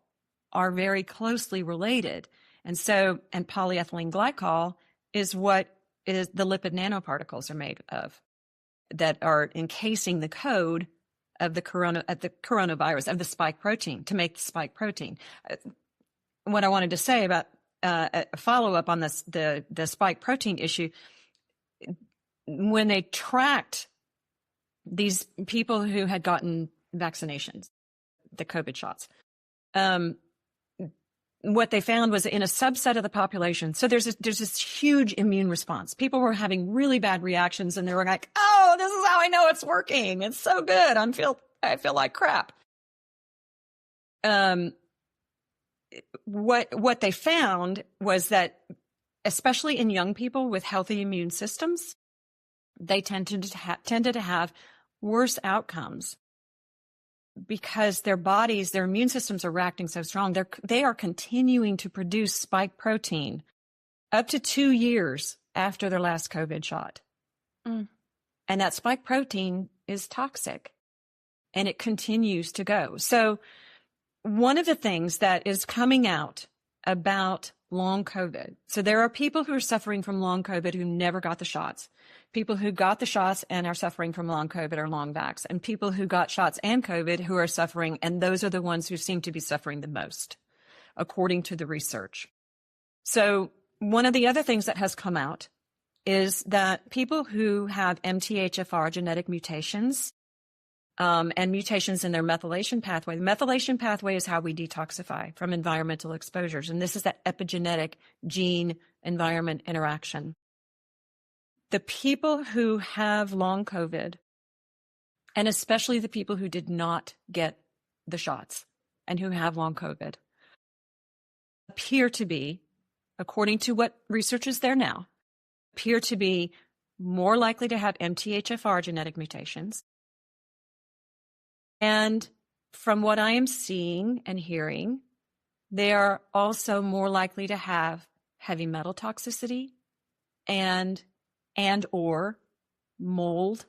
are very closely related. And polyethylene glycol is what the lipid nanoparticles are made of that are encasing the code of the coronavirus, of the spike protein, to make the spike protein. What I wanted to say about a follow-up on this, the spike protein issue, when they tracked these people who had gotten vaccinations, the COVID shots, what they found was in a subset of the population. So there's this huge immune response. People were having really bad reactions and they were like, oh, this is how I know it's working. It's so good. I feel like crap. What they found was that, especially in young people with healthy immune systems, they tended to have worse outcomes because their bodies, their immune systems are reacting so strong. They are continuing to produce spike protein up to 2 years after their last COVID shot. And that spike protein is toxic and it continues to go. So one of the things that is coming out about long COVID, so there are people who are suffering from long COVID who never got the shots. People who got the shots and are suffering from long COVID or long vax, and people who got shots and COVID who are suffering, and those are the ones who seem to be suffering the most, according to the research. So one of the other things that has come out is that people who have MTHFR genetic mutations and mutations in their methylation pathway. The methylation pathway is how we detoxify from environmental exposures. And this is that epigenetic gene-environment interaction. The people who have long COVID, and especially the people who did not get the shots and who have long COVID, appear to be, according to what research is there now, appear to be more likely to have MTHFR genetic mutations. And from what I am seeing and hearing, they are also more likely to have heavy metal toxicity and or mold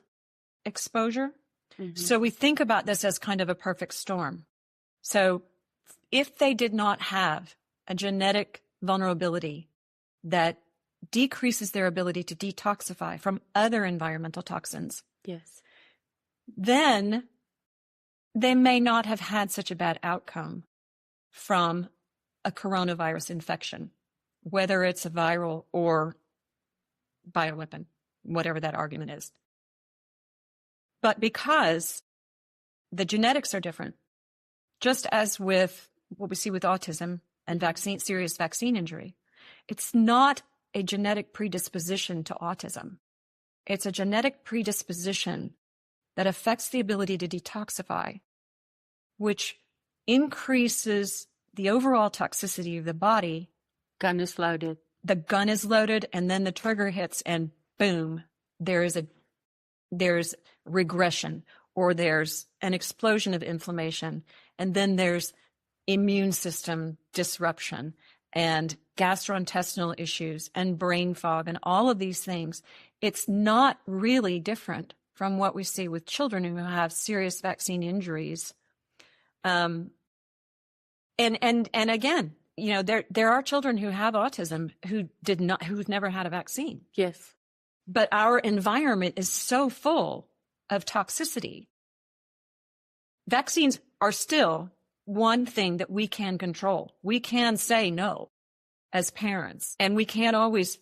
exposure. Mm-hmm. So we think about this as kind of a perfect storm. So if they did not have a genetic vulnerability that decreases their ability to detoxify from other environmental toxins, yes, then they may not have had such a bad outcome from a coronavirus infection, whether it's a viral or bioweapon, whatever that argument is. But because the genetics are different, just as with what we see with autism and serious vaccine injury, it's not a genetic predisposition to autism. It's a genetic predisposition that affects the ability to detoxify, which increases the overall toxicity of the body. Gun is loaded. The gun is loaded, and then the trigger hits, and boom, there's regression, or there's an explosion of inflammation, and then there's immune system disruption and gastrointestinal issues and brain fog and all of these things. It's not really different from what we see with children who have serious vaccine injuries. And again, there are children who have autism who've never had a vaccine. Yes. But our environment is so full of toxicity. Vaccines are still one thing that we can control. We can say no as parents, and we can't always,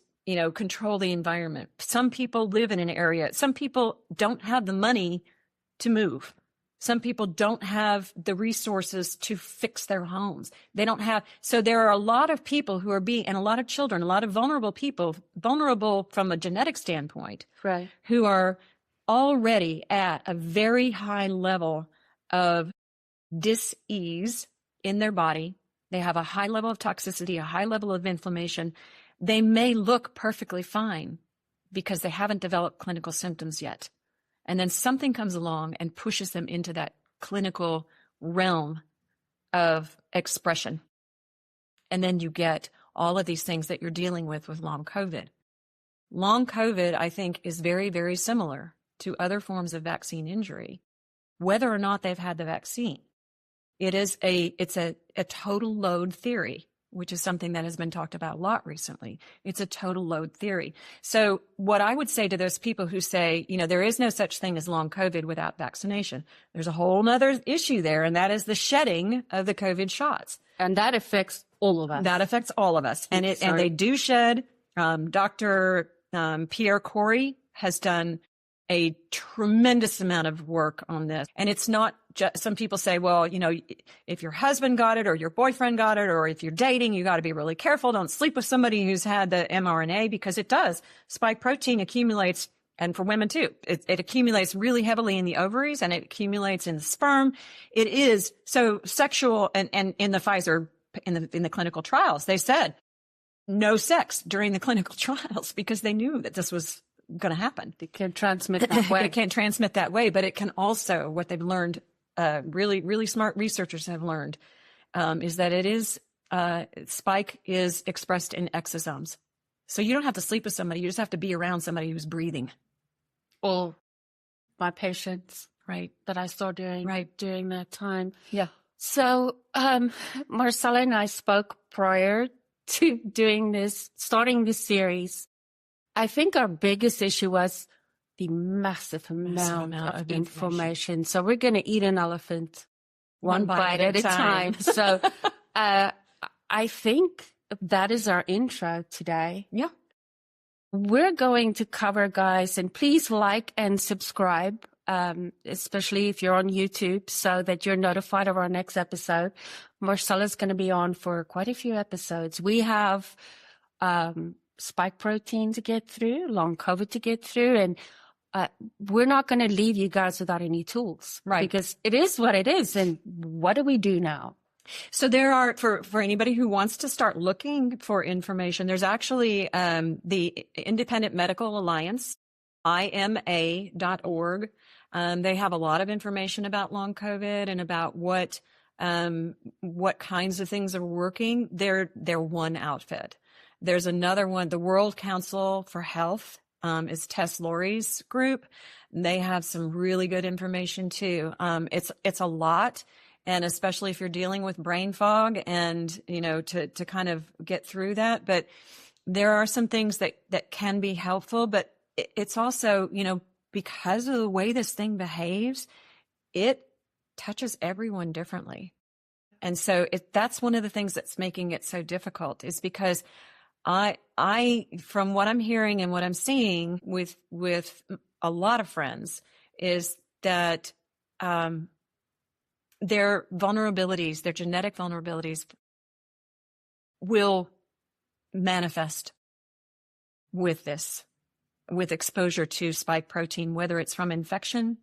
control the environment. Some people live in an area. Some people don't have the money to move. Some people don't have the resources to fix their homes. They don't have, so there are a lot of people who are and a lot of children, a lot of vulnerable people, vulnerable from a genetic standpoint, right, who are already at a very high level of dis-ease in their body. They have a high level of toxicity, a high level of inflammation. They may look perfectly fine because they haven't developed clinical symptoms yet. And then something comes along and pushes them into that clinical realm of expression. And then you get all of these things that you're dealing with long COVID. Long COVID, I think, is very, very similar to other forms of vaccine injury, whether or not they've had the vaccine. It's a total load theory, which is something that has been talked about a lot recently. It's a total load theory. So what I would say to those people who say, there is no such thing as long COVID without vaccination, there's a whole other issue there, and that is the shedding of the COVID shots. And that affects all of us. That affects all of us. And they do shed. Dr. Pierre Corey has done a tremendous amount of work on this. And it's not just, some people say, well, if your husband got it or your boyfriend got it, or if you're dating, you got to be really careful. Don't sleep with somebody who's had the mRNA, because it does. Spike protein accumulates, and for women too, it accumulates really heavily in the ovaries, and it accumulates in the sperm. It is so sexual. And in the Pfizer, in the clinical trials, they said no sex during the clinical trials because they knew that this was going to happen. It can't transmit that way. It can't transmit that way, but it can also, what they've learned, really, really smart researchers have learned, is that it is, spike is expressed in exosomes. So you don't have to sleep with somebody. You just have to be around somebody who's breathing. All my patients, right, that I saw during that time. Yeah. So, Marcella and I spoke prior to starting this series. I think our biggest issue was the massive amount of information. So we're going to eat an elephant one bite at a time. So I think that is our intro today. Yeah. We're going to cover, guys, and please like and subscribe, especially if you're on YouTube, so that you're notified of our next episode. Marcella's going to be on for quite a few episodes. We have spike protein to get through, long COVID to get through, and we're not going to leave you guys without any tools, right? Because it is what it is, and what do we do now? So there are, for anybody who wants to start looking for information, there's actually the Independent Medical Alliance, IMA.org. They have a lot of information about long COVID and about what kinds of things are working. They're one outfit. There's another one, the World Council for Health, is Tess Lawrie's group. They have some really good information too. It's a lot. And especially if you're dealing with brain fog and, to kind of get through that. But there are some things that can be helpful, but it's also, because of the way this thing behaves, it touches everyone differently. And so that's one of the things that's making it so difficult, is because I, from what I'm hearing and what I'm seeing with a lot of friends is that, their vulnerabilities, their genetic vulnerabilities will manifest with this, with exposure to spike protein, whether it's from infection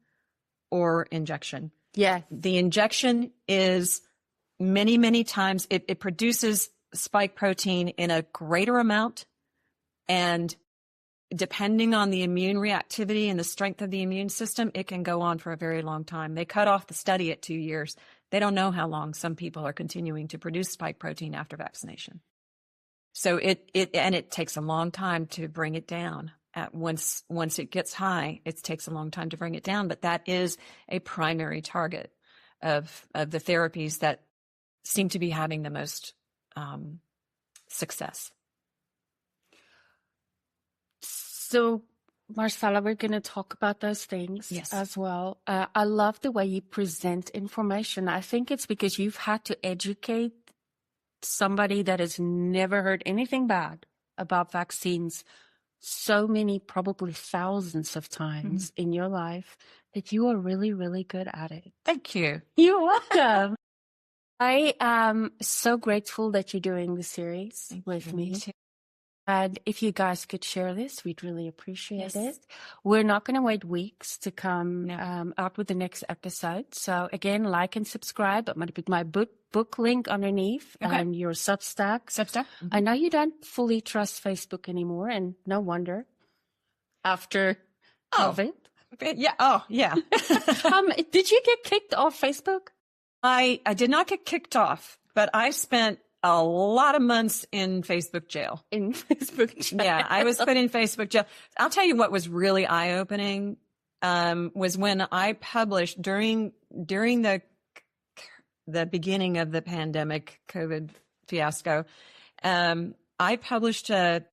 or injection. Yeah. The injection is many, many times, it produces spike protein in a greater amount. And depending on the immune reactivity and the strength of the immune system, it can go on for a very long time. They cut off the study at 2 years. They don't know how long some people are continuing to produce spike protein after vaccination. So it takes a long time to bring it down. Once it gets high, it takes a long time to bring it down. But that is a primary target of the therapies that seem to be having the most success. So, Marcella, we're going to talk about those things as well. I love the way you present information. I think it's because you've had to educate somebody that has never heard anything bad about vaccines so many, probably thousands of times in your life, that you are really, really good at it. Thank you. You're welcome. I am so grateful that you're doing the series with me. And if you guys could share this, we'd really appreciate it. We're not going to wait weeks to come out with the next episode. So again, like and subscribe. I'm going to put my book link underneath and your Substack. Mm-hmm. I know you don't fully trust Facebook anymore, and no wonder after COVID. Yeah. Oh, yeah. Did you get kicked off Facebook? I did not get kicked off, but I spent a lot of months in Facebook jail. In Facebook jail. Yeah, I was put in Facebook jail. I'll tell you what was really eye-opening was when I published during the beginning of the pandemic COVID fiasco. I published an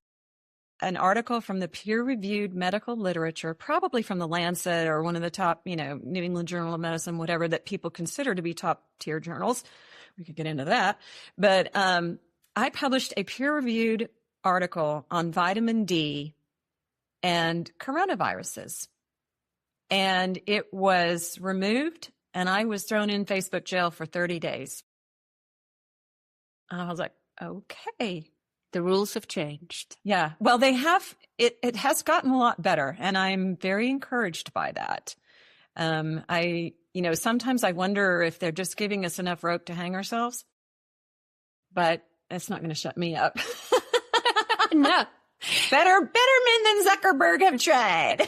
article from the peer-reviewed medical literature, probably from the Lancet or one of the top, New England Journal of Medicine, whatever that people consider to be top-tier journals. We could get into that. But I published a peer-reviewed article on vitamin D and coronaviruses. And it was removed, and I was thrown in Facebook jail for 30 days. And I was like, okay. The rules have changed. Yeah. Well, they have. It has gotten a lot better, and I'm very encouraged by that. Sometimes I wonder if they're just giving us enough rope to hang ourselves, but it's not going to shut me up. No. Better men than Zuckerberg have tried.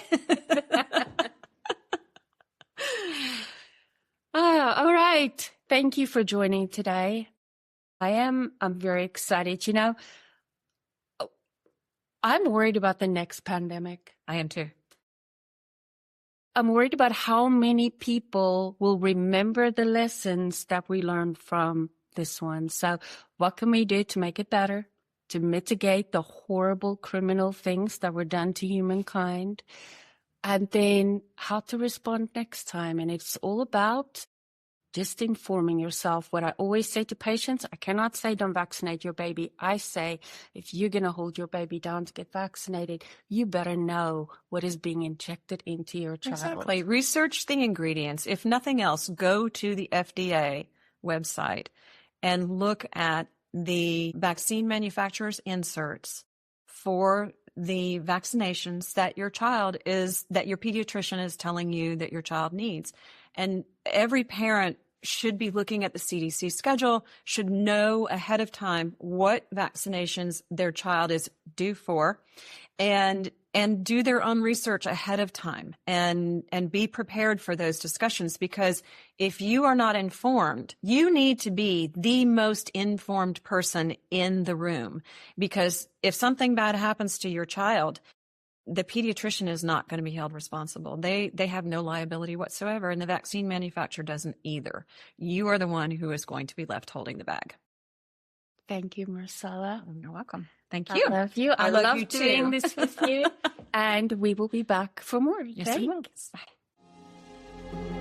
All right. Thank you for joining today. I'm very excited. I'm worried about the next pandemic. I am too. I'm worried about how many people will remember the lessons that we learned from this one. So what can we do to make it better, to mitigate the horrible criminal things that were done to humankind, and then how to respond next time? And it's all about just informing yourself. What I always say to patients, I cannot say don't vaccinate your baby. I say, if you're going to hold your baby down to get vaccinated, you better know what is being injected into your child. Exactly. Research the ingredients. If nothing else, go to the FDA website and look at the vaccine manufacturer's inserts for the vaccinations that your pediatrician is telling you that your child needs. And every parent should be looking at the CDC schedule, should know ahead of time what vaccinations their child is due for, and do their own research ahead of time and be prepared for those discussions. Because if you are not informed, you need to be the most informed person in the room. Because if something bad happens to your child, the pediatrician is not going to be held responsible. They have no liability whatsoever, and the vaccine manufacturer doesn't either. You are the one who is going to be left holding the bag. Thank you, Marcella. You're welcome. Thank you. I love you. I love you doing too. this with you. And we will be back for more. Yes, we will. Bye.